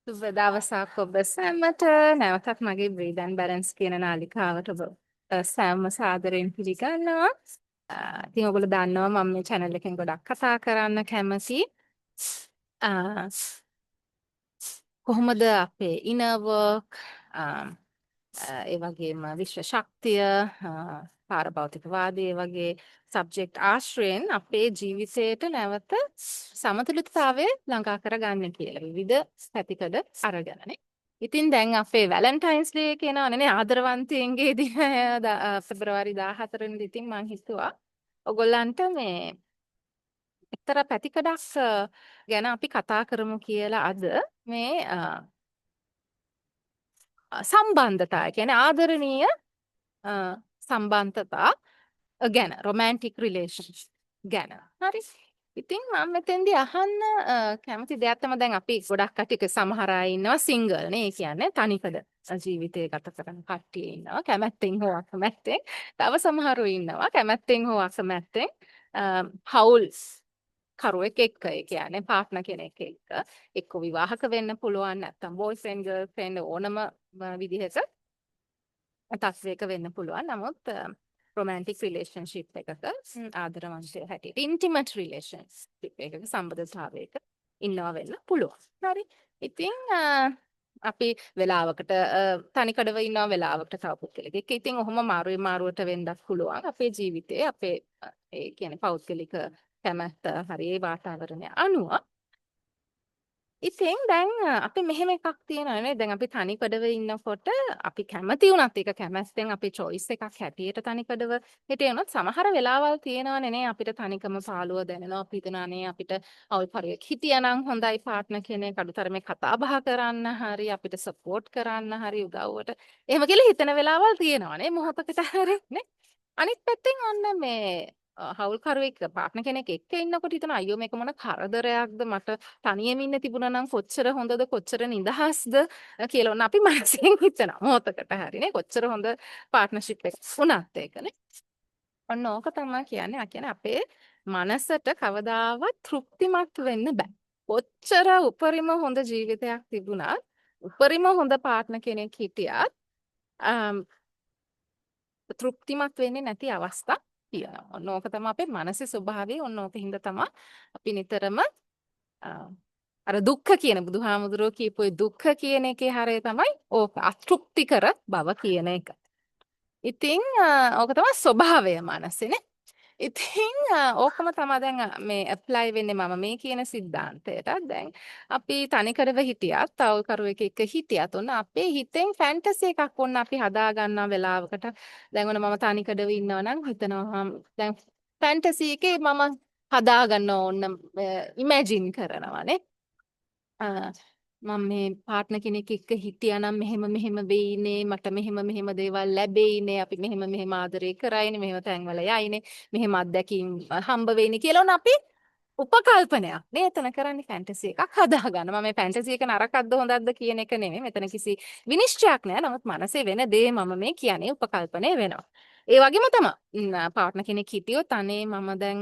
සුබ දවසක් ඔබ සැමට නැවතත් මගේ Breathe and Balance කියන නාලිකාවට ඔබ සැම සාදරයෙන් පිළිගන්නවා. ඉතින් ඔයගොල්ලෝ දන්නවා මම මේ channel එකෙන් ගොඩක් කතා කරන්න කැමති. අ, කොහොමද අපේ inner work ඒ වගේම විශ්ව ශක්තිය පාරභෞතිකවාදී වගේ සබ්ජෙක්ට් ආශ්‍රයෙන් අපේ ජීවිතයට නැවත සමතුලිතතාවය ළඟා කරගන්න කියලා විවිධ පැතිකඩ අරගෙනනේ. ඉතින් දැන් අපේ වැලන්ටයින්ස් ඩේ කියනවනේ ආදරවන්තයින්ගේ දිනය පෙබරවාරි 14 වෙනිදා. ඉතින් මම හිතුවා ඔයගොල්ලන්ට මේ එක්තරා පැතිකඩක් ගැන අපි කතා කරමු කියලා අද මේ සම්බන්ධතා කියන්නේ ආදරණීය සම්බන්ධතා ගැන romantic relationship ගැන. හරි. ඉතින් මම මෙතෙන්දී අහන්න කැමති දෙයක් තමයි දැන් අපි ගොඩක් කටික සමහර අය ඉන්නවා සිංගල් නේ. ඒ කියන්නේ තනිකඩ ජීවිතය ගත කරන කට්ටිය ඉන්නවා. කැමැත්තෙන් හෝ අකමැත්තෙන්. තව සමහරු ඉන්නවා කැමැත්තෙන් හෝ අකමැත්තෙන් හවුල් කරුවෙක් එක්ක. ඒ කියන්නේ පාර්ට්නර් කෙනෙක් එක්ක එක්ක විවාහක වෙන්න පුළුවන් නැත්නම් බොයිෆ්‍රෙන්ඩ් ගර්ල්ෆ්‍රෙන්ඩ් ඕනම විදිහක තත්වයක වෙන්න පුළුවන්. නමුත් romantic relationship එකක ආදරවන්තය හැටියට intimate relationship එකක සම්බන්ධතාවයක ඉන්නවා වෙන්න පුළුවන්. හරි. ඉතින් අපි වෙලාවකට තනිකඩව ඉන්නවා වෙලාවකට තව පුද්ගලෙක් එක්ක. ඉතින් ඔහොම මාරුවට වෙන්නත් පුළුවන්. අපේ ජීවිතයේ අපේ ඒ කියන්නේ පෞද්ගලික කැමැත්ත හරි ඒ වාතාවරණය අනුව ඉතින් දැන් අපි මෙහෙම එකක් තියෙනවා නේ. දැන් අපි තනිකඩව ඉන්නකොට අපි කැමති වුණත් ඒක කැමැත්තෙන් අපේ choice එකක් හැටියට තනිකඩව හිටියනොත් සමහර වෙලාවල් තියෙනවනේ නේ අපිට තනිකම පාළුව දැනෙනවා. අපි හිතනවා නේ අපිට අවුල් පරිවෙක් හිටියානම් හොඳයි පාර්ට්නර් කෙනෙක් අඩුතරමේ කතා බහ කරන්න හරි අපිට support කරන්න හරි උදව්වට. එහෙම කියලා හිතන වෙලාවල් තියෙනවා නේ මොහොතකට හරි නේ. අනිත් පැත්තෙන් ඔන්න මේ හවුල්කරුවෙක් පාර්ට්නර් කෙනෙක් එක්ක ඉන්නකොට හිතනවා අයියෝ මේක මොන කරදරයක්ද මට තනියම ඉන්න තිබුණා නම් කොච්චර හොඳද කොච්චර නිදහස්ද කියලා ඔන්න අපි මනසෙන් හිතනවා මොහොතකට හරිනේ කොච්චර හොඳ පාර්ට්නර්ෂිප් එකක් වුණත් ඒකනේ ඔන්න ඕක තමයි කියන්නේ අපේ මනසට කවදාවත් තෘප්තිමත් වෙන්න බෑ කොච්චර උපරිම හොඳ ජීවිතයක් තිබුණත් උපරිම හොඳ පාර්ට්නර් කෙනෙක් හිටියත් තෘප්තිමත් වෙන්නේ නැති අවස්ථා තියෙනවා. ඔන්න ඕක තමයි අපේ මනසේ ස්වභාවය. ඔන්න ඕක හින්දා තමයි අපි නිතරම අර දුක්ඛ කියන බුදුහාමුදුරුවෝ කියපු ඒ දුක්ඛ කියන එකේ හරය තමයි ඕක අතෘප්තිකර බව කියන එක. ඉතින් ඕක තමයි ස්වභාවය මනසේනේ. ඉතින් ඕකම තමයි දැන් මේ ඇප්ලයි වෙන්නේ මම මේ කියන સિદ્ધාන්තයට. දැන් අපි තනිකරව හිටියත්, තවකරුවෙක් එක්ක හිටියත් ඔන්න අපේ හිතෙන් ෆැන්ටසි එකක් ඔන්න අපි හදා ගන්නා වෙලාවකට දැන් ඔන්න මම තනිකඩව ඉන්නවා නම් හිතනවා දැන් ෆැන්ටසි එකේ මම හදා ගන්න ඕන්න ඉමේජින් කරනවානේ. මම මේ පාර්ට්නර් කෙනෙක් එක්ක හිටියානම් මෙහෙම වෙයිනේ මට මෙහෙම දේවල් ලැබෙයිනේ අපි මෙහෙම ආදරේ කරයිනේ මෙහෙම තැන්වල යයිනේ මෙහෙම අත්දැකීම් හම්බ වෙයිනේ කියලා උන අපි උපකල්පනයක් නේ එතන කරන්නේ ෆැන්ටසි එකක් හදා ගන්න. මම මේ ෆැන්ටසි එක නරකක්ද හොඳක්ද කියන එක නෙමෙයි. මෙතන කිසි විනිශ්චයක් නෑ. නමුත් මනසේ වෙන දේ මම මේ කියන්නේ උපකල්පනය වෙනවා. ඒ වගේම තමයි පාර්ට්නර් කෙනෙක් හිටියොත් අනේ මම දැන්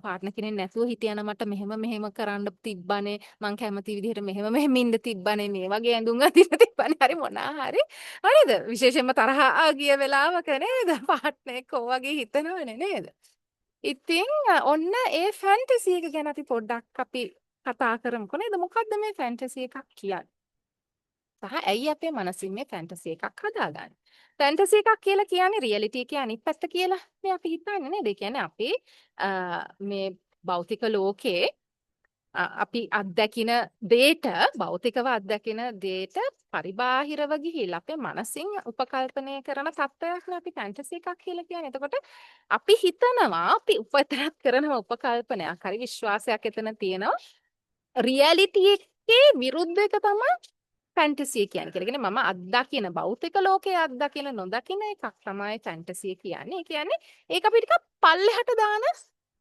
පාර්ට්නර් කෙනෙක් නැතුව හිටියනම් මට මෙහෙම කරන්න තිබ්බනේ මං කැමති විදිහට මෙහෙම ඉන්න තිබ්බනේ මේ වගේ ඇඳුම් අඳින්න තිබ්බනේ හරි මොනා හරි හරිද විශේෂයෙන්ම තරහා ගිය වෙලාවක නේද පාර්ට්නර් එක්ක වගේ හිතනවනේ නේද ඉතින් ඔන්න ඒ ෆැන්ටසි එක ගැන අපි පොඩ්ඩක් අපි කතා කරමුකෝ නේද මොකද්ද මේ ෆැන්ටසි එකක් කියන්නේ සහ ඇයි අපේ මනසින් මේ ෆැන්ටසි එකක් හදාගන්නේ? ෆැන්ටසි එකක් කියලා කියන්නේ රියැලිටි එකේ අනිත් පැත්ත කියලා මේ අපි හිතන්නේ නේද? ඒ කියන්නේ අපි මේ භෞතික ලෝකේ අපි අත්දකින දේට භෞතිකව අත්දකින දේට පරිබාහිරව ගිහිල්ලා අපේ මනසින් උපකල්පනය කරන තත්ත්වයක් නේ අපි ෆැන්ටසි එකක් කියලා කියන්නේ. එතකොට අපි හිතනවා අපි උපතරක් කරන උපකල්පනයක් හරි විශ්වාසයක් එතන තියෙනවා. රියැලිටි එකේ විරුද්ධ එක තමයි ෆැන්ටසි කියන්නේ කියලා. කියන්නේ මම අත්දකින භෞතික ලෝකයේ අත්දකින නොදකින එකක් තමයි ෆැන්ටසි කියන්නේ. ඒ කියන්නේ ඒක අපි ටිකක් පල්ලෙහාට දාන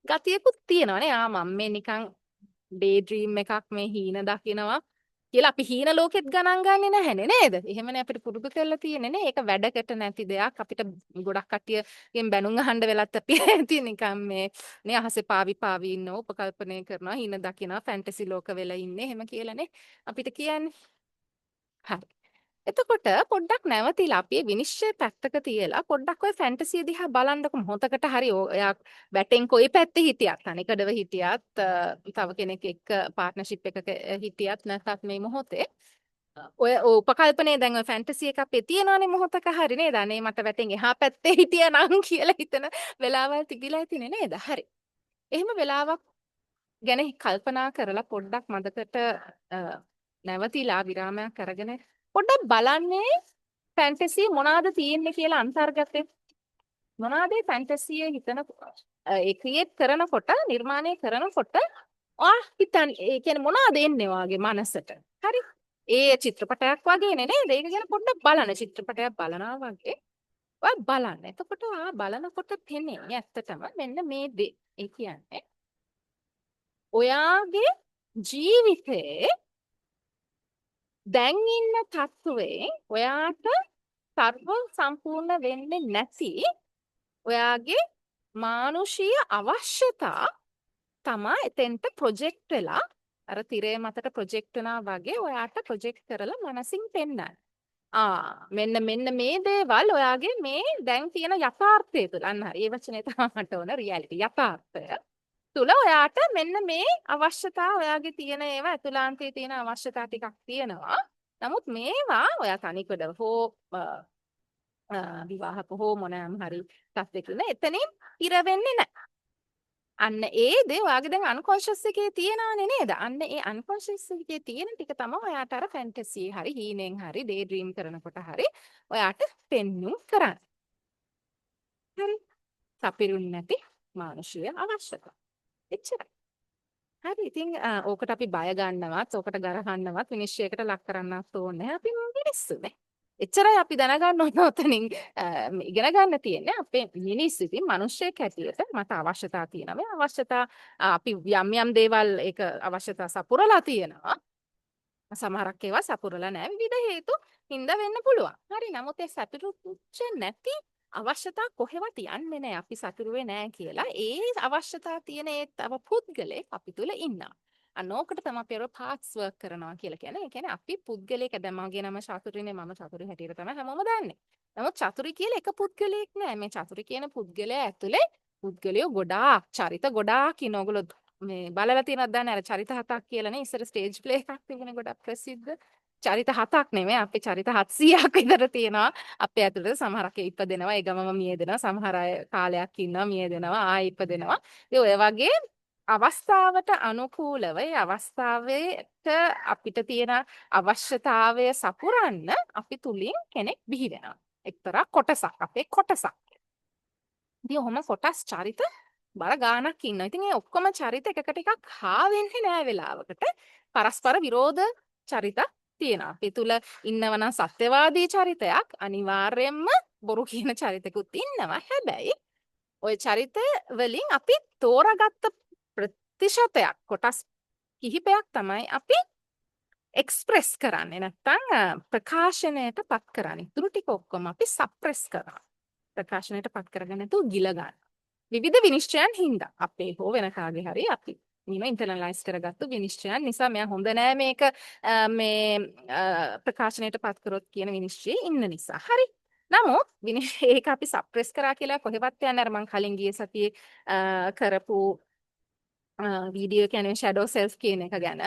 ගතියකුත් තියෙනවා නේ. මම මේ නිකන් ඩේ ඩ්‍රීම් එකක් මේ හීන දකිනවා. කියලා අපි හීන ලෝකෙත් ගණන් ගන්නේ නැහැනේ නේද? එහෙමනේ අපිට පුරුදු කරලා තියෙන්නේ නේ. ඒක වැඩකට නැති දෙයක්. අපිට ගොඩක් කට්ටියගෙන් බැනුම් අහන්න වෙලත් අපි ඇති නිකන් මේ අහසේ පාවි පාවි ඉන්නව උපකල්පනය කරනවා, හීන දකිනවා, ෆැන්ටසි ලෝක වෙලා ඉන්නේ. එහෙම කියලානේ අපිට කියන්නේ. හරි. එතකොට පොඩ්ඩක් නැවතිලා අපි විනිශ්චය පැත්තක තියලා පොඩ්ඩක් ওই ෆැන්ටසිය දිහා බලන්නකො මොහොතකට හරි ඔයා බැටෙන් කොයි පැත්තේ හිටියත් තනිකඩව හිටියත් තව කෙනෙක් එක්ක පාර්ට්නර්ෂිප් එකක හිටියත් නැත්නම් මේ මොහොතේ ඔය උපකල්පනේ දැන් ඔය ෆැන්ටසි එක අපේ තියෙනවානේ මොහොතක හරි නේද? අනේ මට වැටෙන් එහා පැත්තේ හිටියනම් කියලා හිතන වෙලාවල් තිබිලා තිනේ නේද? හරි. එහෙම වෙලාවක් ගැන කල්පනා කරලා පොඩ්ඩක් මදකට නැවතිලා විරාමයක් අරගෙන පොඩ්ඩක් බලන්නේ ෆැන්ටසි මොනවාද තියෙන්නේ කියලා අන්තර්ගතේ මොනවාද ෆැන්ටසියේ හිතන ඒ ක්‍රියේට් කරනකොට නිර්මාණය කරනකොට හිතන් ඒ කියන්නේ මොනවාද එන්නේ වාගේ මනසට හරි ඒ චිත්‍රපටයක් වගේනේ නේද ඒක ගැන පොඩ්ඩක් බලන්න චිත්‍රපටයක් බලනවා වගේ ඔය බලන්න එතකොට බලනකොට පෙනේ ඇත්තටම මෙන්න මේ දේ ඒ කියන්නේ ඔයාගේ ජීවිතේ දැන් ඉන්න තත්ත්වයේ ඔයාට සර්ව සම්පූර්ණ වෙන්නේ නැති ඔයාගේ මානුෂීය අවශ්‍යතා තමයි එතෙන්ට ප්‍රොජෙක්ට් වෙලා අර තිරේ මතට ප්‍රොජෙක්ට් වෙනා වගේ ඔයාට ප්‍රොජෙක්ට් කරලා මනසින් පෙන්නන්න. මෙන්න මේ දේවල් ඔයාගේ මේ දැන් තියෙන යථාර්ථය තුළ අන්න හරි. ඒ වචනේ තමයි මට ඕන රියැලිටි යථාර්ථය. තුල ඔයාට මෙන්න මේ අවශ්‍යතා ඔයාගේ තියෙන ඒවා අතුලාන්තයේ තියෙන අවශ්‍යතා ටිකක් තියෙනවා. නමුත් මේවා ඔයා තනිකඩ හෝ විවාහක හෝ මොනෑම හරි තත්ත්වයක එතනින් ඉර වෙන්නේ නැහැ. අන්න ඒ දේ ඔයාගේ දැන් අන්කොන්ෂස් එකේ තියෙනවානේ නේද? අන්න ඒ අන්කොන්ෂස් එකේ තියෙන ටික තමයි ඔයාට අර ෆැන්ටසි හරි හීනෙන් හරි ඩේ ඩ්‍රීම් කරනකොට හරි ඔයාට පෙන්눔 කරන්නේ. හරි. සපිරුන් නැති මානුෂීය අවශ්‍යතා. එච්චරයි. හරි ඉතින් ඕකට අපි බය ගන්නවත් ඕකට ගරහන්නවත් විනිශ්චයකට ලක් කරන්නවත් ඕනේ නැහැ. අපි මිනිස්සුනේ. එච්චරයි අපි දැනගන්න ඕන උතනින් ඉගෙන ගන්න තියෙන්නේ අපේ මිනිස්සු ඉතින් මිනිස්සෙක් හැටියට මට අවශ්‍යතා තියෙනවා. මේ අවශ්‍යතා අපි යම් දේවල් ඒක අවශ්‍යතා සපුරලා තියෙනවා. සමහරක් ඒවා සපුරලා නැහැ විවිධ හේතු හින්දා වෙන්න පුළුවන්. හරි නමුත් ඒ සතුටුච්ච නැති අවශ්‍යතා කොහෙවත් යන්නේ නැහැ අපි සතුරුවේ නැහැ කියලා. ඒ අවශ්‍යතා තියෙන ඒ තව පුද්ගලෙක් අපි තුල ඉන්නවා. අනෝකට තමයි අපි අර පාර්ට්ස් වර්ක් කරනවා කියලා කියන්නේ. ඒ කියන්නේ අපි පුද්ගලයෙක් දැන් මගේ නම චතුරිනේ මම චතුරි හැටියට තමයි හැමෝම දන්නේ. නමුත් චතුරි කියලා එක පුද්ගලයෙක් නෑ. මේ චතුරි කියන පුද්ගලයා ඇතුලේ පුද්ගලයෝ ගොඩාක් චරිත ගොඩාක් ඉන්න ඕගොල්ලෝ මේ බලලා තියෙනවද දන්නේ අර චරිත හතක් කියලානේ ඉස්සර ස්ටේජ් ප්ලේ එකක් තිබුණේ ගොඩක් ප්‍රසිද්ධ. චරිත හතක් නෙමෙයි අපේ චරිත 700ක් විතර තියෙනවා අපේ ඇතුළත සමහරක් ඉපදෙනවා ඒ ගමම මියදෙනවා සමහර අය කාලයක් ඉන්නවා මියදෙනවා ආයෙ ඉපදෙනවා ඉතින් ඔය වගේ අවස්ථාවට අනුකූලව ඒ අවස්ථාවේට අපිට තියෙන අවශ්‍යතාවය සපුරන්න අපි තුලින් කෙනෙක් බිහි වෙනවා එක්තරා කොටසක් අපේ කොටසක් ඉතින් ඔහොම කොටස් චරිත බර ගානක් ඉන්නවා ඉතින් ඒ ඔක්කොම චරිත එකකට එකක් හා වෙන්නේ නෑ වෙලාවකට පරස්පර විරෝධ චරිත තියෙනවා. අපි තුල ඉන්නවනම් සත්‍යවාදී චරිතයක් අනිවාර්යයෙන්ම බොරු කියන චරිතකුත් ඉන්නවා. හැබැයි ওই චරිත වලින් අපි තෝරාගත්ත ප්‍රතිශතයක් කොටස් කිහිපයක් තමයි අපි එක්ස්ප්‍රෙස් කරන්නේ නැත්නම් ප්‍රකාශනයට පත් කරන්නේ. ඉතුරු ටික ඔක්කොම අපි සප්‍රෙස් කරනවා. ප්‍රකාශනයට පත් කරගන්න නැතුව ගිල ගන්න. විවිධ විනිශ්චයන් හින්දා අපේ හෝ වෙන කාගේ හරි අපි නිම ඉන්ටර්නලයිස් කරගත්තු විනිශ්චයන් නිසා මෙයා හොඳ නෑ මේක මේ ප්‍රකාශනයට පත් කරොත් කියන විනිශ්චයේ ඉන්න නිසා. හරි. නමුත් ඒක අපි සප්‍රෙස් කරා කියලා කොහෙවත් යන්නේ අර මං කලින් ගිය සතියේ කරපු වීඩියෝ කියන්නේ ෂැඩෝ සෙල්ෆ් කියන එක ගැන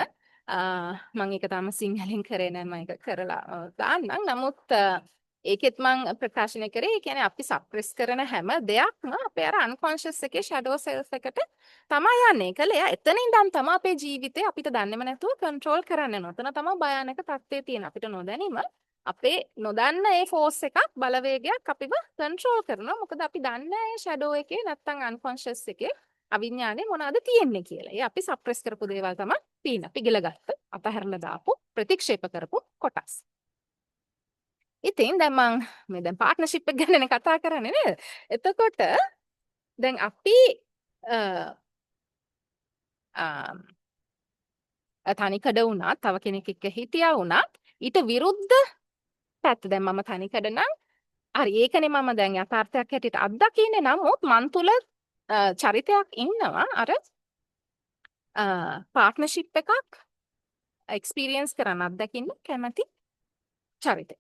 මම ඒක තාම සිංහලෙන් කරේ නැහැ මම ඒක කරලා දාන්නම්. නමුත් ඒකෙත් මම ප්‍රකාශනය කරේ ඒ කියන්නේ අපි සප්‍රෙස් කරන හැම දෙයක්ම අපේ අර අන්කොන්ෂස් එකේ ෂැඩෝ සෙල්ෆ් එකට තමයි යන්නේ. ඒකල එතන ඉඳන් තමයි අපේ ජීවිතේ අපිට දන්නේම නැතුව කන්ට්‍රෝල් කරන්න යනවා. එතන තමයි භයානක තත්ත්වයේ තියෙන අපිට නොදැනීම අපේ නොදන්න ඒ ෆෝස් එකක් බලවේගයක් අපිව කන්ට්‍රෝල් කරනවා. මොකද අපි දන්නේ ඒ ෂැඩෝ එකේ නැත්තම් අන්කොන්ෂස් එකේ අවිඥානේ මොනවද තියෙන්නේ කියලා. ඒ අපි සප්‍රෙස් කරපු දේවල් තමයි තියෙන. අපි ගිලගත්ත, අතහැරලා දාපු, ප්‍රතික්ෂේප කරපු කොටස්. ඉතින් දැන් මේ දැන් පාර්ට්නර්ෂිප් එක ගැනනේ කතා කරන්නේ නේද? එතකොට දැන් අපි තනිකඩ වුණත් තව කෙනෙක් එක්ක හිටියා වුණත් ඊට විරුද්ධ පැත්ත දැන් මම තනිකඩ නම් හරි ඒකනේ මම දැන් යථාර්ථයක් හැටියට අත්දකින්නේ නමුත් මන් තුල චරිතයක් ඉන්නවා අර පාර්ට්නර්ෂිප් එකක් එක්ස්පීරියන්ස් කරන්න අත්දකින්න කැමති චරිතය.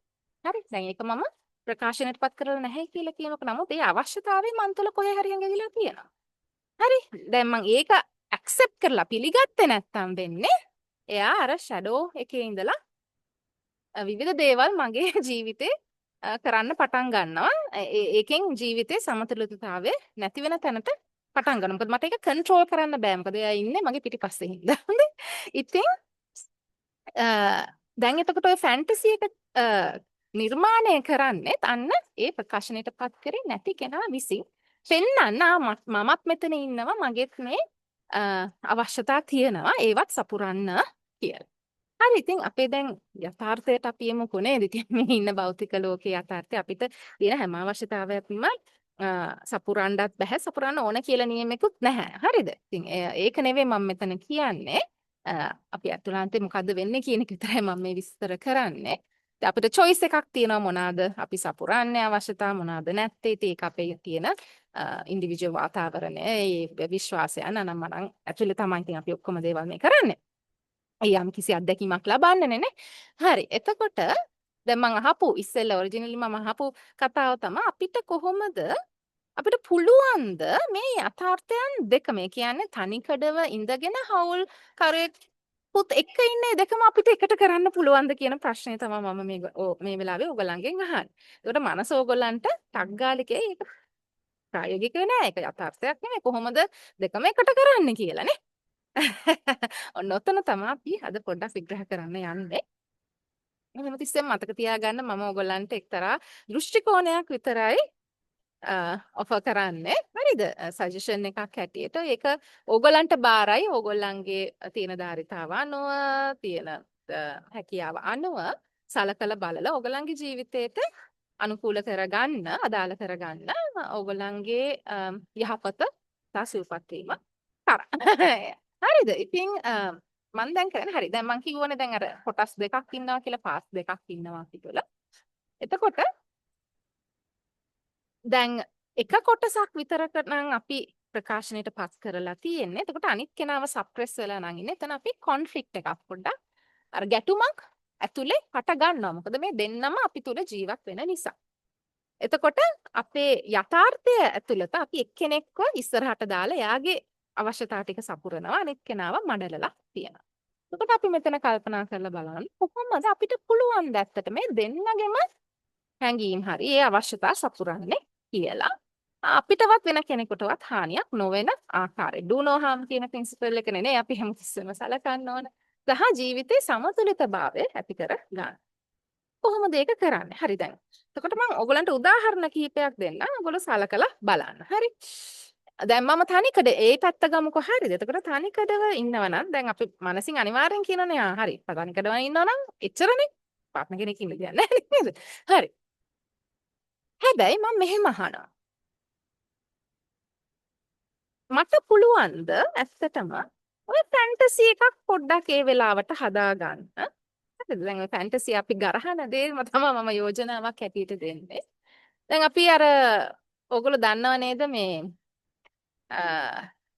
හරි දැන් ඒක මම ප්‍රකාශනයටපත් කරලා නැහැ කියලා කියනක නමුත් ඒ අවශ්‍යතාවය මන් තුල කොහේ හරි ඇඟවිලා තියෙනවා. හරි දැන් මම ඒක ඇක්සෙප්ට් කරලා පිළිගත්තේ නැත්තම් වෙන්නේ එයා අර ෂැඩෝ එකේ ඉඳලා විවිධ දේවල් මගේ ජීවිතේ කරන්න පටන් ගන්නවා. ඒකෙන් ජීවිතේ සමතුලිතතාවය නැති වෙන තැනට පටන් ගන්නවා. මොකද මට ඒක කන්ට්‍රෝල් කරන්න බෑ. මොකද එයා ඉන්නේ මගේ පිටිපස්සේ හින්දා. ඉතින් දැන් එතකොට ඔය ෆැන්ටසි එක නිර්මාණය කරන්නේත් අන්න ඒ ප්‍රකාශනයටපත් කරේ නැති කෙනා විසින් පෙන්නන්න මමත් මෙතන ඉන්නවා මගෙත් මේ අවශ්‍යතා තියෙනවා ඒවත් සපුරන්න කියලා. හරි ඉතින් අපේ දැන් යථාර්ථයට අපි යමුකෝ නේද? ඉතින් මේ ඉන්න භෞතික ලෝකයේ යථාර්ථය අපිට තියෙන හැම අවශ්‍යතාවයක්ම සපුරන්නත් බෑ සපුරන්න ඕන කියලා නියමයක්වත් නැහැ. හරිද? ඉතින් ඒක නෙවෙයි මම මෙතන කියන්නේ. අපි අතුලාන්තේ මොකද්ද වෙන්නේ කියන එක විතරයි මම මේ විස්තර කරන්නේ. ඉතින් අපිට choice එකක් තියෙනවා මොනවාද අපි සපුරන්නේ අවශ්‍යතා මොනවාද නැත්තේ. ඉතින් ඒක අපේ තියෙන ඉන්ඩිවිජුවල් වාතාවරණය, ඒ විශ්වාසයන් අනම්මනම් ඇතුලේ තමයි ඉතින් අපි ඔක්කොම දේවල් මේ කරන්නේ. යම් කිසි අත්දැකීමක් ලබන්නනේ නේ. හරි. එතකොට දැන් මම අහපු ඉස්සෙල්ලා ඔරිජිනලි මම අහපු කතාව තමයි අපිට කොහොමද අපිට පුළුවන්ද මේ යථාර්ථයන් දෙක මේ කියන්නේ තනිකඩව ඉඳගෙන හවුල් කරේකුත් එක්ක ඉන්නේ දෙකම අපිට එකට කරන්න පුළුවන්ද කියන ප්‍රශ්නේ තමයි මම මේ වෙලාවේ ඕගලන්ගෙන් අහන්නේ. ඒකට මනස ඕගලන්ට ටග්ගාලිකේ ඒක ප්‍රායෝගිකව නෑ. ඒක යථාර්ථයක් නෙමෙයි. කොහොමද දෙකම එකට කරන්නේ කියලා නේ. ඔන්න ඔතන තමයි අපි අද පොඩ්ඩක් විග්‍රහ කරන්න යන්නේ. හැමතිස්සෙම මතක තියාගන්න මම ඔයගොල්ලන්ට එක්තරා දෘෂ්ටි කෝණයක් විතරයි ඔෆර් කරන්නේ. හරිද? සජෙෂන් එකක් හැටියට ඒක ඕගොල්ලන්ට බාරයි ඕගොල්ලන්ගේ තියෙන ධාරිතාව අනුව තියෙන හැකියාව අනුව සලකලා බලලා ඕගොල්ලන්ගේ ජීවිතේට අනුකූල කරගන්න, අදාළ කරගන්න ඕගොල්ලන්ගේ යහපත සාසුපත් වීම කරා. හරිද? ඉතින් මම දැන් කරන්නේ හරි. දැන් මම කිව්වනේ දැන් අර කොටස් දෙකක් ඉන්නවා කියලා පාස් දෙකක් ඉන්නවා කියලා. එතකොට දැන් එක කොටසක් විතරක නම් අපි ප්‍රකාශනයට පත් කරලා තියෙන්නේ. එතකොට අනිත් කෙනාව සප්‍රෙස් වෙලා නම් ඉන්නේ. එතන අපි කොන්ෆ්ලික්ට් එකක් පොඩ්ඩක් අර ගැටුමක් ඇතුලේ හට ගන්නවා. මොකද මේ දෙන්නම අපි තුල ජීවත් වෙන නිසා. එතකොට අපේ යථාර්ථය ඇතුළත අපි එක්කෙනෙක්ව ඉස්සරහට දාලා එයාගේ අවශ්‍යතා ටික සපුරනවා අනිත් කෙනාව මඩලලා තියෙනවා. එතකොට අපි මෙතන කල්පනා කරලා බලන්න කොහොමද අපිට පුළුවන් ද ඇත්තට මේ දෙන්නගෙම හැඟීම් හරි ඒ අවශ්‍යතා සපුරන්නේ කියලා. අපිටවත් වෙන කෙනෙකුටවත් හානියක් නොවන ආකාරයේ do no harm කියන ප්‍රින්සිපල් එක නේ අපි හැමතිස්සෙම සලකන්න ඕන. සහ ජීවිතේ සමතුලිතභාවය ඇති කර ගන්න. කොහොමද ඒක කරන්නේ? හරි දැන්. එතකොට මම ඔයගලන්ට උදාහරණ කිහිපයක් දෙන්නම්. ඔයගොල්ලෝ සලකලා බලන්න. හරි. දැන් මම තනිකඩ ඒ පැත්ත ගමුකෝ හරිද? එතකොට තනිකඩව ඉන්නවනම් දැන් අපි මනසින් අනිවාර්යෙන් කියනනේ හරි. තනිකඩව ඉන්නවනම් එච්චරනේ. පාර්ට්නර් කෙනෙක් ඉන්න දෙයක් නැහැ නේද? හරි. හැබැයි මම මෙහෙම අහනවා. මට පුළුවන්ද ඇත්තටම ඔය ෆැන්ටසි එකක් පොඩ්ඩක් ඒ වෙලාවට හදාගන්න? හරිද? දැන් ඔය ෆැන්ටසි අපි ගරහන දේම තමයි මම යෝජනාවක් හැටියට දෙන්නේ. දැන් අපි අර ඔයගොල්ලෝ දන්නව නේද මේ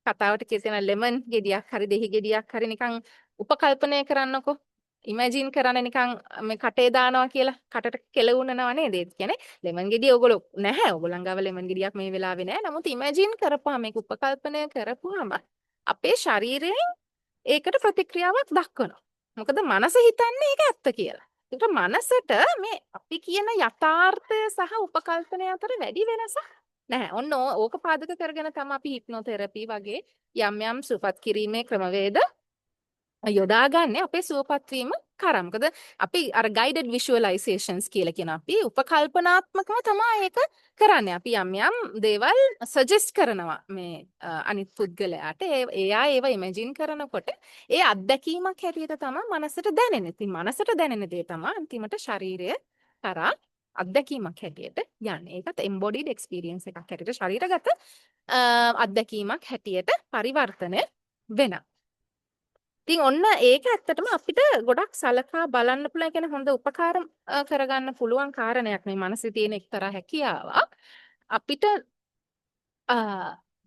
කතාවට කියන ලෙමන් ගෙඩියක් හරි දෙහි ගෙඩියක් හරි නිකන් උපකල්පනය කරන්නකෝ. ඉමැජින් කරන්න නිකන් මේ කටේ දානවා කියලා කටට කෙලවුනනවා නේද? ඒ කියන්නේ ලෙමන් ගෙඩිය ඔයගොල්ලෝ නැහැ. ඔයගොල්ලන් ගාව ලෙමන් ගෙඩියක් මේ වෙලාවේ නැහැ. නමුත් ඉමැජින් කරපුවාම මේක උපකල්පනය කරපුවාම අපේ ශරීරයෙන් ඒකට ප්‍රතික්‍රියාවක් දක්වනවා. මොකද මනස හිතන්නේ ඒක ඇත්ත කියලා. ඒක මනසට මේ අපි කියන යථාර්ථය සහ උපකල්පනය අතර වැඩි වෙනසක් නැහැ. ඔන්න ඕක පාදක කරගෙන තමයි අපි හිප්නෝതെරපි වගේ යම් යම් සුවපත් කිරීමේ ක්‍රමවේද යොදාගන්නේ අපේ සුවපත් වීම කරා. මොකද අපි අර guided visualizations කියලා කියන අපි උපකල්පනාත්මකව තමයි ඒක කරන්නේ. අපි යම් යම් දේවල් suggest කරනවා මේ අනිත් පුද්ගලයාට. එයා ඒව imagine කරනකොට ඒ අත්දැකීමක් හැටියට තමයි මනසට දැනෙන්නේ. ඉතින් මනසට දැනෙන දේ තමයි අන්තිමට ශරීරය කරා අත්දැකීමක් හැටියට යන්නේ. ඒකත් embodied experience එකක් හැටියට ශරීරගත අත්දැකීමක් හැටියට පරිවර්තනය වෙනවා. ඉතින් ඔන්න ඒක ඇත්තටම අපිට ගොඩක් සලකා බලන්න පුළුවන් කියන්නේ හොඳ උපකාර කරගන්න පුළුවන් කාරණයක් මේ මනසේ තියෙන එක්තරා හැකියාවක්. අපිට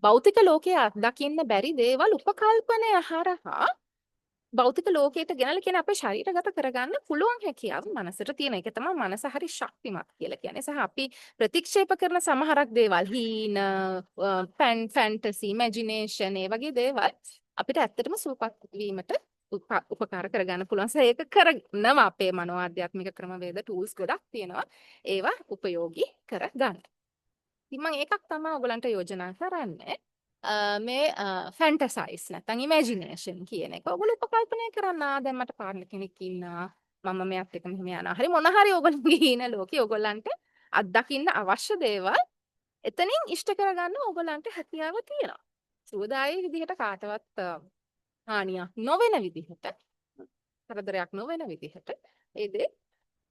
භෞතික ලෝකයේ අත්දකින්න බැරි දේවල් උපකල්පනය හරහා භෞතික ලෝකයට ගෙනල්ලා කියන්නේ අපේ ශරීරගත කරගන්න පුළුවන් හැකියාව මනසට තියෙන. ඒක තමයි මනස හරි ශක්තිමත් කියලා කියන්නේ. සහ අපි ප්‍රතික්ෂේප කරන සමහරක් දේවල් හීන, ෆැන්ටසි, ඉමේජිනේෂන් ඒ වගේ දේවල් අපිට ඇත්තටම සූපත් වීමට උපකාර කරගන්න පුළුවන්. ඒක කරනවා අපේ මනෝ ආධ්‍යාත්මික ක්‍රමවේද ටූල්ස් ගොඩක් තියෙනවා. ඒවා උපයෝගී කරගන්න. ඉතින් මම ඒකක් තමයි ඔයගලන්ට යෝජනා කරන්නේ. මේ ෆැන්ටසයිස් නැත්නම් ඉමේජිනේෂන් කියන එක. ඔයගොල්ලෝ උපකල්පනය කරන්න දැන් මට පාර්ට්නර් කෙනෙක් ඉන්නවා. මම මෙයාත් එක්ක මෙහෙම යනවා. හරි මොන හරි ඔයගොල්ලෝගේ ඉන ලෝකේ ඔයගොල්ලන්ට අත්දකින්න අවශ්‍ය දේවල් එතනින් ඉෂ්ට කරගන්න ඔයගොල්ලන්ට හැකියාව තියෙනවා. සුවදායී විදිහට කාටවත් හානියක් නොවන විදිහට කරදරයක් නොවන විදිහට ඒ දේ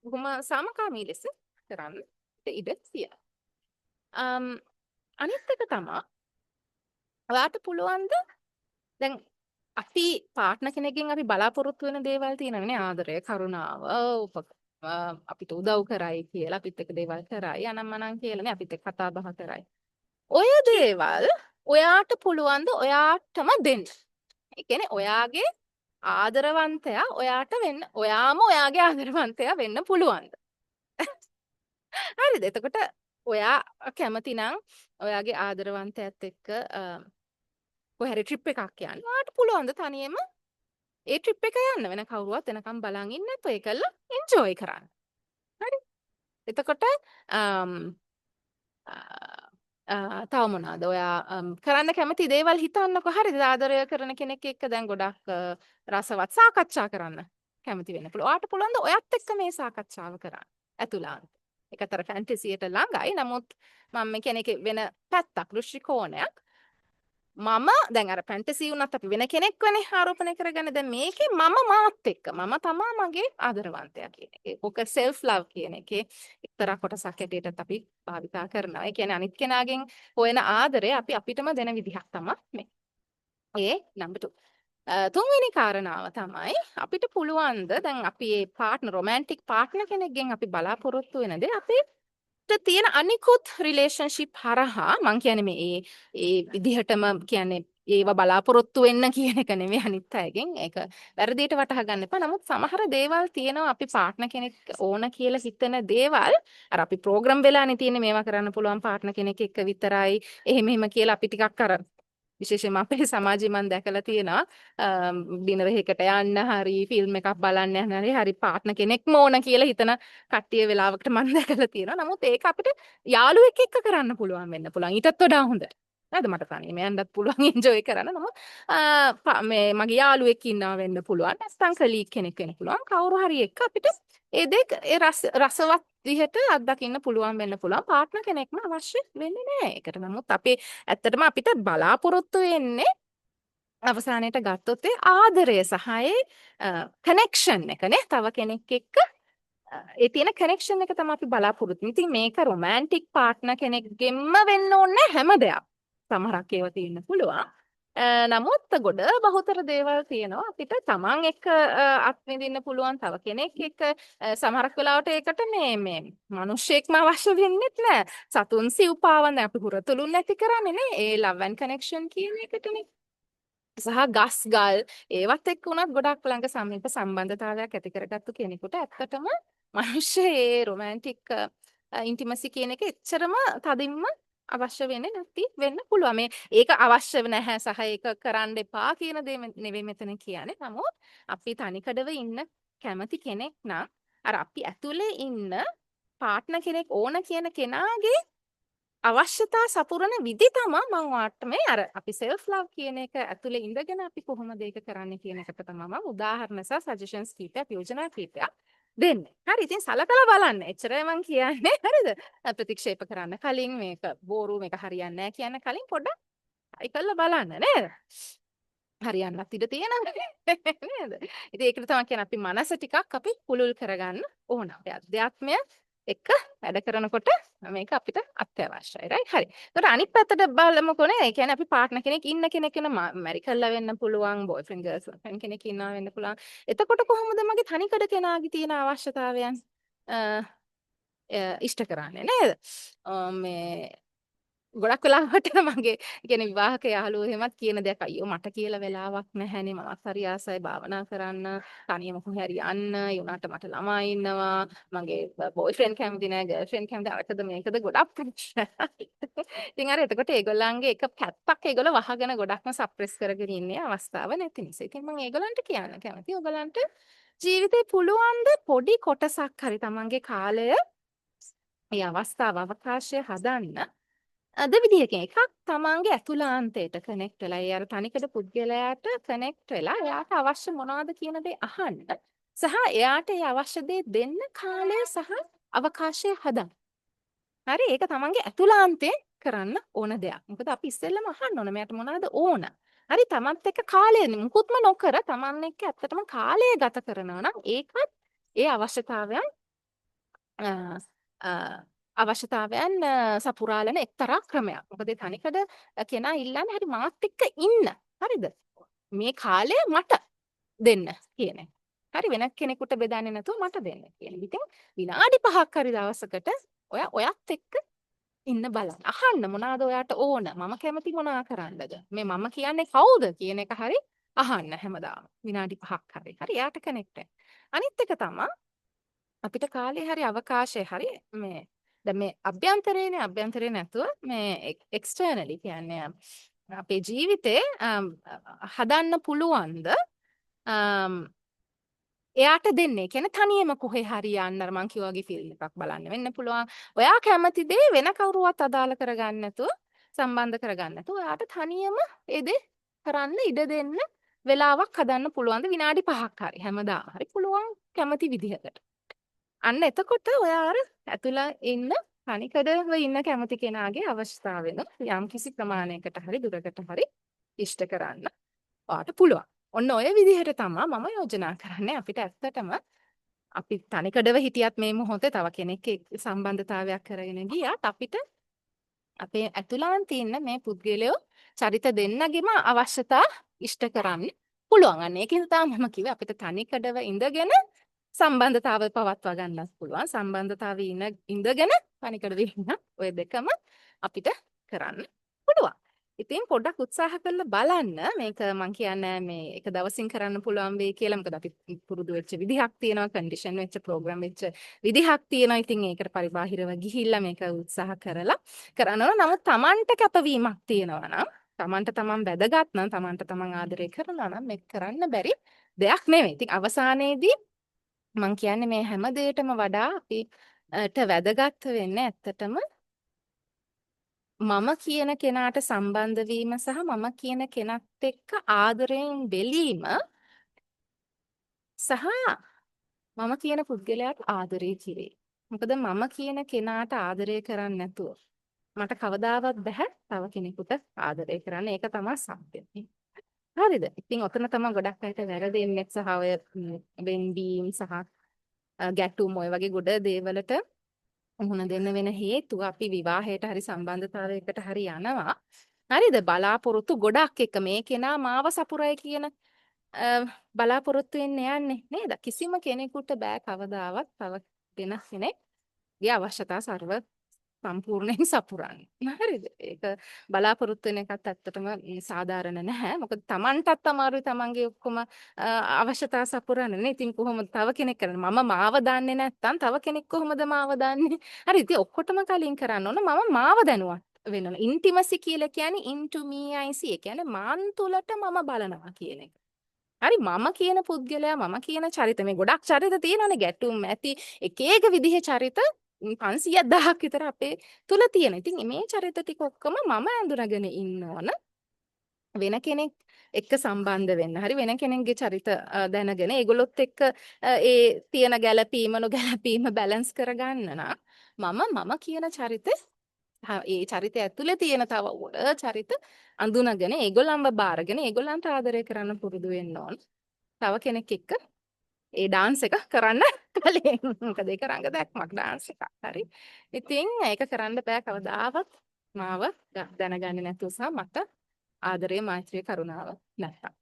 බොහොම සාමකාමී ලෙස කරන්න ඉඩ තියෙනවා. අනිත් එක තමයි ඔයාට පුළුවන්ද දැන් අපි පාර්ට්නර් කෙනෙක්ගෙන් අපි බලාපොරොත්තු වෙන දේවල් තියෙනවනේ ආදරය, කරුණාව, අපිට උදව් කරයි කියලා, අපිත් එක්ක දේවල් කරයි, අනම්මනම් කියලානේ අපිත් එක්ක කතා බහ කරයි. ඔය දේවල් ඔයාට පුළුවන්ද ඔයාටම දෙන්න? ඒ කියන්නේ ඔයාගේ ආදරවන්තයා ඔයාට වෙන්න, ඔයාම ඔයාගේ ආදරවන්තයා වෙන්න පුළුවන්ද? හරිද? එතකොට ඔයා කැමති නම් ඔයාගේ ආදරවන්තයත් එක්ක කොහේ හරි ට්‍රිප් එකක් යන්න. ඔයාට පුළුවන්ද තනියම ඒ ට්‍රිප් එක යන්න වෙන කවුරුවත් එනකම් බලන් ඉන්න නැතුව ඒකල්ල එන්ජොයි කරන්න. හරි. එතකොට තව මොනවාද? ඔයා කරන්න කැමති දේවල් හිතන්නකො. හරිද? ආදරය කරන කෙනෙක් එක්ක දැන් ගොඩක් රසවත් සාකච්ඡා කරන්න කැමති වෙන්න පුළුවන්. ඔයාට පුළුවන්ද ඔයත් එක්ක මේ සාකච්ඡාව කරන්න? ඇතුළාන්ත. ඒකතර ෆැන්ටසියට ළඟයි. නමුත් මම කියන්නේ වෙන පැත්තක්, දෘෂ්ටි කෝණයක්. මම දැන් අර ෆැන්ටසි වුණත් අපි වෙන කෙනෙක්වනේ ආරෝපණය කරගන්නේ. දැන් මේකේ මම මාත් එක්ක මම තමා මගේ ආදරවන්තයා කියන එක. ඕක self love කියන එකේ එක්තරා කොටසක් ඇටියටත් අපි භාවිතා කරනවා. ඒ කියන්නේ අනිත් කෙනාගෙන් හොයන ආදරය අපි අපිටම දෙන විදිහක් තමයි මේ. ඒ නම්බර් 2. තුන්වෙනි කාරණාව තමයි අපිට පුළුවන්ද දැන් අපි මේ පාර්ට්නර් රොමැන්ටික් පාර්ට්නර් කෙනෙක්ගෙන් අපි බලාපොරොත්තු වෙන දේ අපේ තියෙන අනිකුත් රිලේෂන්ෂිප් හරහා මං කියන්නේ මේ ඒ විදිහටම කියන්නේ ඒව බලාපොරොත්තු වෙන්න කියන එක නෙවෙයි අනිත් අයගෙන් ඒක වැරදියට වටහා ගන්න එපා. නමුත් සමහර දේවල් තියෙනවා අපි පාර්ට්නර් කෙනෙක් ඕන කියලා හිතන දේවල් අර අපි ප්‍රෝග්‍රෑම් වෙලානේ තියෙන්නේ මේවා කරන්න පුළුවන් පාර්ට්නර් කෙනෙක් එක්ක විතරයි. එහෙම කියලා අපි ටිකක් අර විශේෂයෙන්ම අපේ සමාජයේ මම දැකලා තියෙනවා ඩිනර් එකකට යන්න හරි ෆිල්ම් එකක් බලන්න යන්න හරි පාර්ට්නර් කෙනෙක්ම ඕන කියලා හිතන කට්ටිය වෙලාවකට මම දැකලා තියෙනවා. නමුත් ඒක අපිට යාළුවෙක් එක්ක කරන්න පුළුවන් වෙන්න පුළුවන්. ඊටත් වඩා හොඳ. නේද? මට තනියම යන්නත් පුළුවන් එන්ජොයි කරන්න. නමුත් මේ මගේ යාළුවෙක් ඉන්නවා වෙන්න පුළුවන්. නැත්නම් කලීග් කෙනෙක් වෙන්න පුළුවන්. කවුරු හරි එක්ක අපිට ඒ දෙක ඒ රසවත් විදිහට අත්දකින්න පුළුවන් වෙන්න පුළුවන්. පාර්ට්නර් කෙනෙක්ම අවශ්‍ය වෙන්නේ නැහැ. ඒකට නමුත් අපේ ඇත්තටම අපිට බලාපොරොත්තු වෙන්නේ අවසානයට ගත්තොත් ඒ ආදරය සහ ඒ කනෙක්ෂන් එකනේ තව කෙනෙක් එක්ක ඒ තියෙන කනෙක්ෂන් එක තමයි අපි බලාපොරොත්තු වෙන්නේ. ඉතින් මේක රොමැන්ටික් පාර්ට්නර් කෙනෙක්ගෙන්ම වෙන්න ඕනේ හැම දෙයක්. සමහරක් ඒවා තියෙන්න පුළුවන්. නමුත් ගොඩ බහුතර දේවල් තියෙනවා අපිට තමන් එක්ක අත්විඳින්න පුළුවන් තව කෙනෙක් එක්ක සමහරක් වෙලාවට ඒකට මේ මිනිස්සෙක්ම අවශ්‍ය වෙන්නේ නැහැ. සතුන් සිව්පාවන් දැන් අපි හුරතලුන් නැති කරන්නේ නේ. ඒ love and connection කියන එකටනේ. සහ ගස් ගල් ඒවත් එක්ක උනත් ගොඩක් ළඟ සමීප සම්බන්ධතාවයක් ඇති කරගත්තු කෙනෙකුට ඇත්තටම මිනිස්සු ඒ රොමැන්ටික් ඉන්ටිමසි කියන එක එච්චරම තදින්ම අවශ්‍ය වෙන්නේ නැති වෙන්න පුළුවන්. ඒක අවශ්‍ය නැහැ සහ ඒක කරන්න එපා කියන දේ නෙවෙයි මෙතන කියන්නේ. නමුත් අපි තනිකඩව ඉන්න කැමති කෙනෙක් නම් අර අපි ඇතුලේ ඉන්න පාර්ට්නර් කෙනෙක් ඕන කියන කෙනාගේ අවශ්‍යතා සපුරන විදි තමයි මම ඔයාලට මේ අර අපි self love කියන එක ඇතුලේ ඉඳගෙන අපි කොහොමද ඒක කරන්නේ කියන එකට තමයි මම උදාහරණ සහ suggestions කීපයක් යෝජනා කීපයක් දෙන්නේ. හරි ඉතින් සලකලා බලන්න. එච්චරයි මම කියන්නේ. හරිද? ප්‍රතික්ෂේප කරන්න කලින් මේක බෝරු මේක හරියන්නේ නැහැ කියන කලින් පොඩ්ඩක් try කරලා බලන්න නේද? හරියන්නත් ඉඩ තියෙනවා නේද? ඉතින් ඒකට තමයි කියන්නේ අපි මනස ටිකක් අපි පුළුල් කරගන්න ඕන. අපේ අධ්‍යාත්මය එක්ක වැඩ කරනකොට මේක අපිට අත්‍යවශ්‍යයි. රයිට්? හරි. ඒතකොට අනිත් පැත්තට බලමුකෝනේ. ඒ කියන්නේ අපි පාර්ට්නර් කෙනෙක් ඉන්න කෙනෙක් වෙන මැරි කරලා වෙන්න පුළුවන්, බොයිෆ්‍රෙන්ඩ් ගර්ල්ෆ්‍රෙන්ඩ් කෙනෙක් ඉන්නවා වෙන්න පුළුවන්. එතකොට කොහොමද මගේ තනිකඩ කෙනාගේ තියෙන අවශ්‍යතාවයන් ඉෂ්ට කරන්නේ නේද? මේ ගොඩක් වෙලාවට මගේ කියන්නේ විවාහක යාළුවෝ එහෙමත් කියන දෙයක් අයියෝ මට කියලා වෙලාවක් නැහැනේ මමත් හරි ආසයි භාවනා කරන්න තනියම කොහේ හරි යන්න ඒ වුණාට මට ළමයි ඉන්නවා මගේ බොයිෆ්‍රෙන්ඩ් කැමති නැහැ ගර්ල්ෆ්‍රෙන්ඩ් කැමති අරකද මේකද ගොඩක් ප්‍රශ්න. ඉතින් අර එතකොට ඒගොල්ලන්ගේ එක පැත්තක් ඒගොල්ලෝ වහගෙන ගොඩක්ම සප්‍රෙස් කරගෙන ඉන්නේ අවස්ථාව නැති නිසා. ඉතින් මම ඒගොල්ලන්ට කියන්න කැමතියි ඔයගලන්ට ජීවිතේ පුළුවන් ද පොඩි කොටසක් හරි තමන්ගේ කාලය මේ අවස්ථාව අවකාශය හදන්න අද විදිහකින් එකක් තමන්ගේ ඇතුළාන්තයට කනෙක්ට් වෙලා ඒ අර තනිකඩ පුද්ගලයාට කනෙක්ට් වෙලා එයාට අවශ්‍ය මොනවද කියන දේ අහන්න සහ එයාට ඒ අවශ්‍ය දේ දෙන්න කාලය සහ අවකාශය හදන්න. හරි ඒක තමන්ගේ ඇතුළාන්තේ කරන්න ඕන දෙයක්. මොකද අපි ඉස්සෙල්ලම අහන්න ඕන මෙයාට මොනවද ඕන. හරි තමන්ත් එක්ක කාලය මුකුත්ම නොකර තමන් එක්ක ඇත්තටම කාලය ගත කරනවා නම් ඒකත් ඒ අවශ්‍යතාවයන් අවශ්‍යතාවයන් සපුරාලන එක්තරා ක්‍රමයක්. මොකද ඒ තනිකඩ කෙනා ඉල්ලන්නේ හරි මාත් එක්ක ඉන්න. හරිද? මේ කාලය මට දෙන්න කියන එක. හරි වෙන කෙනෙකුට බෙදන්නේ නැතුව මට දෙන්න කියන. ඉතින් විනාඩි 5ක් හරි දවසකට ඔයත් එක්ක ඉන්න බලන්න. අහන්න මොනවාද ඔයාට ඕන? මම කැමති මොනවා කරන්නද? මේ මම කියන්නේ කවුද කියන එක හරි අහන්න හැමදාම. විනාඩි 5ක් හරි. හරි එයාට කනෙක්ට් වෙන්න. අනිත් එක තමයි අපිට කාලේ හරි අවකාශය හරි මේ දැන් මේ අභ්‍යන්තරේ නැතුව මේ එක්ස්ටර්නලි කියන්නේ අපේ ජීවිතේ හදන්න පුළුවන්ද එයාට දෙන්නේ. කියන්නේ තනියම කොහේ හරි යන්න අර මං කිව්වා වගේ ෆිල්ම් එකක් බලන්න වෙන්න පුළුවන්. ඔයා කැමති දේ වෙන කවුරුවත් අදාළ කරගන්න නැතුව සම්බන්ධ කරගන්න නැතුව ඔයාට තනියම ඒ දේ කරන්න ඉඩ දෙන්න වෙලාවක් හදන්න පුළුවන්ද විනාඩි 5ක් හරි හැමදාම හරි පුළුවන් කැමති විදිහකට. අන්න එතකොට ඔයා අර ඇතුළේ ඉන්න තනිකඩව ඉන්න කැමති කෙනාගේ අවශ්‍යතාවෙන යම් කිසි ප්‍රමාණයකට හරි දුරකට හරි ඉෂ්ට කරන්න ඔයාට පුළුවන්. ඔන්න ඔය විදිහට තමයි මම යෝජනා කරන්නේ අපිට ඇත්තටම අපි තනිකඩව හිටියත් මේ මොහොතේ තව කෙනෙක් සම්බන්ධතාවයක් කරගෙන ගියත් අපිට අපේ ඇතුළාන්තේ ඉන්න මේ පුද්ගලයෝ චරිත දෙන්නගෙම අවශ්‍යතා ඉෂ්ට කරන්න පුළුවන්. අන්න ඒකෙන් තමයි මම කිව්වේ අපිට තනිකඩව ඉඳගෙන සම්බන්ධතාවය පවත්වා ගන්නත් පුළුවන්. සම්බන්ධතාවයේ ඉඳගෙන තනිකඩ වෙන්න ඔය දෙකම අපිට කරන්න පුළුවන්. ඉතින් පොඩ්ඩක් උත්සාහ කරලා බලන්න මේක මං කියන්නේ මේ එක දවසින් කරන්න පුළුවන් වෙයි කියලා. මොකද අපි පුරුදු වෙච්ච විදිහක් තියෙනවා, කන්ඩිෂන් වෙච්ච ප්‍රෝග්‍රෑම් වෙච්ච විදිහක් තියෙනවා. ඉතින් ඒකට පරිබාහිරව ගිහිල්ලා මේක උත්සාහ කරලා කරනවා. නමුත් Tamanට කැපවීමක් තියෙනවා නම් Tamanට Taman වැදගත් නම් Tamanට Taman ආදරය කරනවා නම් මේක කරන්න බැරි දෙයක් නෙවෙයි. ඉතින් අවසානයේදී මං කියන්නේ මේ හැම දෙයකටම වඩා අපිට වැදගත් වෙන්නේ ඇත්තටම මම කියන කෙනාට සම්බන්ධ වීම සහ මම කියන කෙනත් එක්ක ආදරයෙන් බැලීම සහ මම කියන පුද්ගලයාට ආදරය කිරීම. මොකද මම කියන කෙනාට ආදරය කරන්නේ නැතුව මට කවදාවත් බෑ තව කෙනෙකුට ආදරය කරන්න. ඒක තමයි සත්‍යය. හරිද? ඉතින් ඔතන තමයි ගොඩක් අයට වැරදෙන්නේ සහ ඔය වෙන්වීම සහ ගැටුම් ඔය වගේ ගොඩ දේවලට මුහුණ දෙන්න වෙන හේතුව අපි විවාහයට හරි සම්බන්ධතාවයකට හරි යනවා. හරිද? බලාපොරොත්තු ගොඩක් එක මේ කෙනා මාව සපුරයි කියන බලාපොරොත්තු වෙන්න යන්නේ නේද? කිසිම කෙනෙකුට බෑ කවදාවත් තව වෙන කෙනෙක්ගේ අවශ්‍යතා සර්ව සම්පූර්ණයෙන් සපුරන්න. හරිද? ඒක බලාපොරොත්තු වෙන එකත් ඇත්තටම සාධාරණ නැහැ. මොකද Tamanටත් අමාරුයි Tamanගේ ඔක්කොම අවශ්‍යතා සපුරන්නේ. ඉතින් කොහොමද තව කෙනෙක් කරන්නේ? මම මාව දන්නේ නැත්නම් තව කෙනෙක් කොහොමද මාව දන්නේ? හරි ඉතින් ඔක්කොටම කලින් කරන්න ඕන මම මාව දැනුවත් වෙන්න ඕන. ඉන්ටිමසි කියලා කියන්නේ into me I see. ඒ කියන්නේ මාන් තුලට මම බලනවා කියන එක. හරි මම කියන පුද්ගලයා මම කියන චරිත මේ ගොඩක් චරිත තියෙනවානේ ගැටුම් ඇති එක එක විදිහේ චරිත 500,000ක් විතර අපේ තුල තියෙන. ඉතින් මේ චරිත ටික ඔක්කොම මම අඳුරගෙන ඉන්න ඕන. වෙන කෙනෙක් එක්ක සම්බන්ධ වෙන්න. හරි වෙන කෙනෙක්ගේ චරිත දැනගෙන ඒගොල්ලොත් එක්ක ඒ තියෙන ගැළපීම නොගැළපීම බැලන්ස් කරගන්න නම් මම කියන චරිත ඒ චරිතය ඇතුලේ තියෙන තව උඩ චරිත අඳුනගෙන ඒගොල්ලන්ව බාරගෙන ඒගොල්ලන්ට ආදරය කරන්න පුරුදු වෙන්න ඕන. තව කෙනෙක් එක්ක ඒ ඩාන්ස් එක කරන්න කලින් මොකද ඒක රඟ දැක්මක් ඩාන්ස් එකක් හරි ඉතින් ඒක කරන්න බෑ කවදාවත් මාව දැනගන්නේ නැතුව සහ මට ආදරය මෛත්‍රිය කරුණාව නැත්තම්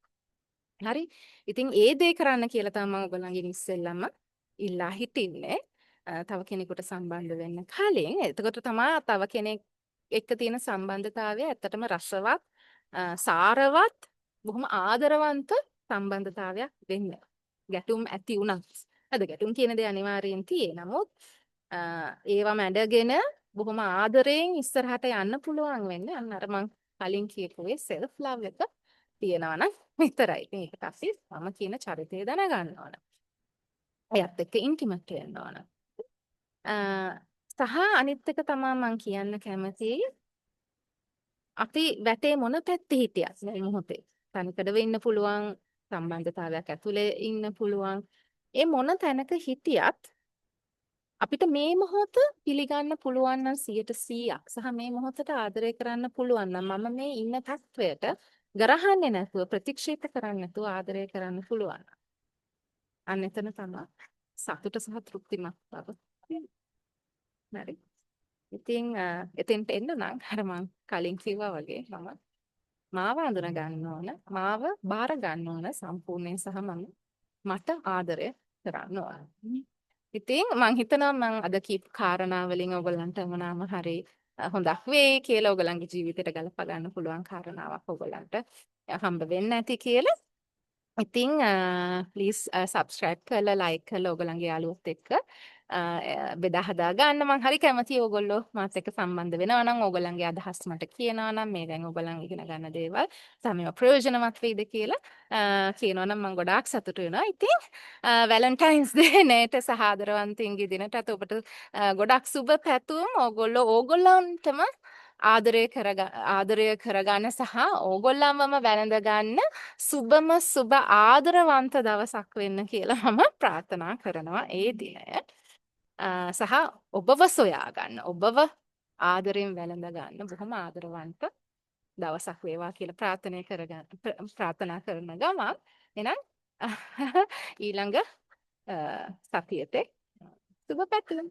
හරි ඉතින් ඒ දේ කරන්න කියලා තමයි මම ඔයගොල්ලන්ගෙන් ඉස්සෙල්ලම ඉල්ලා හිටින්නේ තව කෙනෙකුට සම්බන්ධ වෙන්න කලින් එතකොට තමයි තව කෙනෙක් එක්ක තියෙන සම්බන්ධතාවය ඇත්තටම රසවත් සාරවත් බොහොම ආදරවන්ත සම්බන්ධතාවයක් වෙන්නේ ගැටුම් ඇති වුණත් අද ගැටුම් කියන දේ අනිවාර්යෙන් තියෙයි. නමුත් ඒවා මැඩගෙන බොහොම ආදරයෙන් ඉස්සරහට යන්න පුළුවන් වෙන්නේ අන්න අර මං කලින් කියපු ඒ self love එක තියනවා නම් විතරයි. ඉතින් ඒකට අපි මම කියන චරිතය දැනගන්න ඕන. එයත් එක්ක ඉන්ටිමේට් වෙන්න ඕන. සහ අනිත් එක තමයි මං කියන්න කැමතියි අපි වැටේ මොන පැත්තේ හිටියත් මේ මොහොතේ තනිකඩව ඉන්න පුළුවන් සම්බන්ධතාවයක් ඇතුලේ ඉන්න පුළුවන් ඒ මොන තැනක හිටියත් අපිට මේ මොහොත පිළිගන්න පුළුවන් නම් 100%ක් සහ මේ මොහොතට ආදරය කරන්න පුළුවන් නම් මම මේ ඉන්න තත්වයට ගරහන්නේ නැතුව ප්‍රතික්ෂේප කරන්නේ නැතුව ආදරය කරන්න පුළුවන්. අන්න එතන තමයි සතුට සහ තෘප්තිමත් බව. හරි. ඉතින් එතෙන්ට එන්න නම් අර මං කලින් කිව්වා වගේ මම මාව අඳුන ගන්න ඕන මාව බාර ගන්න ඕන සම්පූර්ණයෙන් සහ මම මට ආදරය කරන්න ඕන. ඉතින් මං හිතනවා මං අද කීප කාරණා වලින් ඔයගලන්ට මොනවාම හරි හොඳක් වෙයි කියලා ඔයගලන්ගේ ජීවිතයට ගලප ගන්න පුළුවන් කාරණාවක් ඔයගලන්ට හම්බ වෙන්න ඇති කියලා. ඉතින් ප්ලීස් සබස්ක්‍රයිබ් කරලා ලයික් කරලා ඔයගලන්ගේ යාළුවොත් එක්ක බෙදා හදා ගන්න මම හරි කැමතියි ඕගොල්ලෝ මාත් එක්ක සම්බන්ධ වෙනවා නම් ඕගොල්ලන්ගේ අදහස් මට කියනවා නම් මේ දැන් ඕගොල්ලන් ඉගෙන ගන්න දේවල් සමේව ප්‍රයෝජනවත් වෙයිද කියලා කියනවා නම් මම ගොඩාක් සතුටු වෙනවා. ඉතින් වැලන්ටයින්ස් ඩේ නේට සහ ආදරවන්තින්ගේ දිනටත් ඔබට ගොඩක් සුබ පැතුම් ඕගොල්ලන්ටම ආදරය කරගන්න සහ ඕගොල්ලන්වම වැළඳ ගන්න සුබම සුබ ආදරවන්ත දවසක් වෙන්න කියලා මම ප්‍රාර්ථනා කරනවා ඒ දිනය. සහ ඔබව සොයා ගන්න ඔබව ආදරයෙන් වැළඳ ගන්න බොහොම ආදරවන්ත දවසක් වේවා කියලා ප්‍රාර්ථනා කරන ගමන් එහෙනම් ඊළඟ සතියේදී සුබ පැතුම්